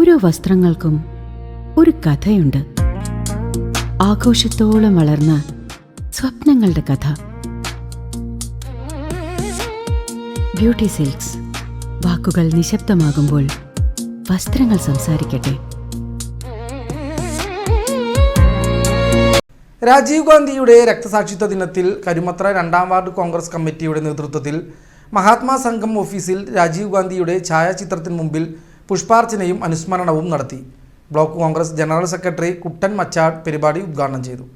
ഓരോ വസ്ത്രങ്ങൾക്കും ഒരു കഥയുണ്ട്. ആഘോഷത്തോളം വളർന്ന സ്വപ്നങ്ങളുടെ കഥ. Beauty silks. വാക്കുകൾ നിശബ്ദമാകുമ്പോൾ വസ്ത്രങ്ങൾ സംസാരിക്കട്ടെ. രാജീവ് ഗാന്ധിയുടെ രക്തസാക്ഷിത്വ ദിനത്തിൽ കരുമത്ര 2ാം വാർഡ് കോൺഗ്രസ് കമ്മിറ്റിയുടെ നേതൃത്വത്തിൽ മഹാത്മാ സംഘം ഓഫീസിൽ രാജീവ് ഗാന്ധിയുടെ ഛായാചിത്രത്തിന് മുമ്പിൽ പുഷ്പാർച്ചനയും അനുസ്മരണവും നടത്തി. ബ്ലോക്ക് കോൺഗ്രസ് ജനറൽ സെക്രട്ടറി കുട്ടൻ മച്ചാട് പരിപാടി ഉദ്ഘാടനം ചെയ്തു.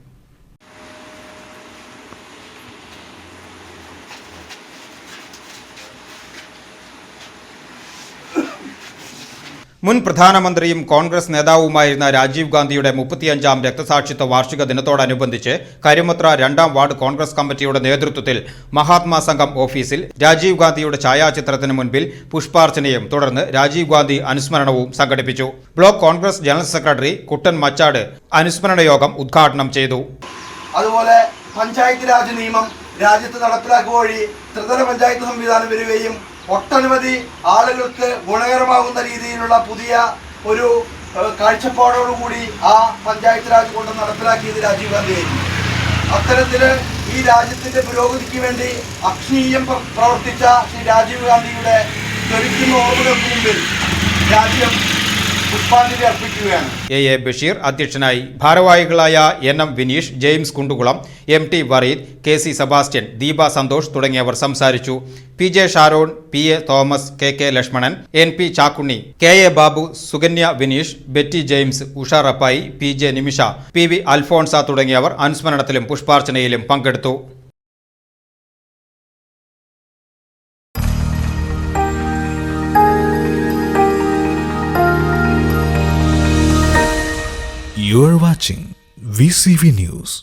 മുൻ പ്രധാനമന്ത്രിയും കോൺഗ്രസ് നേതാവുമായിരുന്ന രാജീവ് ഗാന്ധിയുടെ 35ാം രക്തസാക്ഷിത്വ വാർഷിക ദിനത്തോടനുബന്ധിച്ച് കരുമത്ര 2ാം വാർഡ് കോൺഗ്രസ് കമ്മിറ്റിയുടെ നേതൃത്വത്തിൽ മഹാത്മാ സംഘം ഓഫീസിൽ രാജീവ് ഗാന്ധിയുടെ ഛായാചിത്രത്തിന് മുൻപിൽ പുഷ്പാർച്ചനയും തുടർന്ന് രാജീവ് ഗാന്ധി അനുസ്മരണവും സംഘടിപ്പിച്ചു. ബ്ലോക്ക് കോൺഗ്രസ് ജനറൽ സെക്രട്ടറി കുട്ടൻ മച്ചാട് അനുസ്മരണ യോഗം ഉദ്ഘാടനം ചെയ്തു. അതുപോലെ പഞ്ചായത്ത് രാജ് നിയമം രാജ്യത്ത് നടപ്പിലാക്കുക വഴി ത്രിതല പഞ്ചായത്ത് സംവിധാനം വരികയും ഒട്ടനവധി ആളുകൾക്ക് ഗുണകരമാകുന്ന രീതിയിലുള്ള പുതിയ ഒരു കാഴ്ചപ്പാടോടുകൂടി ആ പഞ്ചായത്ത് രാജ് കൊണ്ട് നടപ്പിലാക്കിയത് രാജീവ് ഗാന്ധിയായിരുന്നു. അത്തരത്തിൽ ഈ രാജ്യത്തിന്റെ പുരോഗതിക്ക് വേണ്ടി അക്ഷീയം പ്രവർത്തിച്ച ശ്രീ രാജീവ് ഗാന്ധിയുടെ ജ്വലിക്കുന്ന ഓർമ്മകൾക്ക് മുമ്പിൽ രാജ്യം പുഷ്പാഞ്ജലി അർപ്പിക്കുകയാണ്. എ ബഷീർ അധ്യക്ഷനായി. ഭാരവാഹികളായ NM Vineesh, James Kundukulam, MT Vareed, KC Sebastian, Deepa Santhosh തുടങ്ങിയവർ സംസാരിച്ചു. PJ Sharon, PA Thomas, KK Lakshmanan, NP Chakkunni, KA Babu, Sukanya Vineesh, Betty James, Usha Rappai, PJ Nimisha, PV Alphonsa തുടങ്ങിയവർ അനുസ്മരണത്തിലും പുഷ്പാർച്ചനയിലും പങ്കെടുത്തു. You are watching VCV News.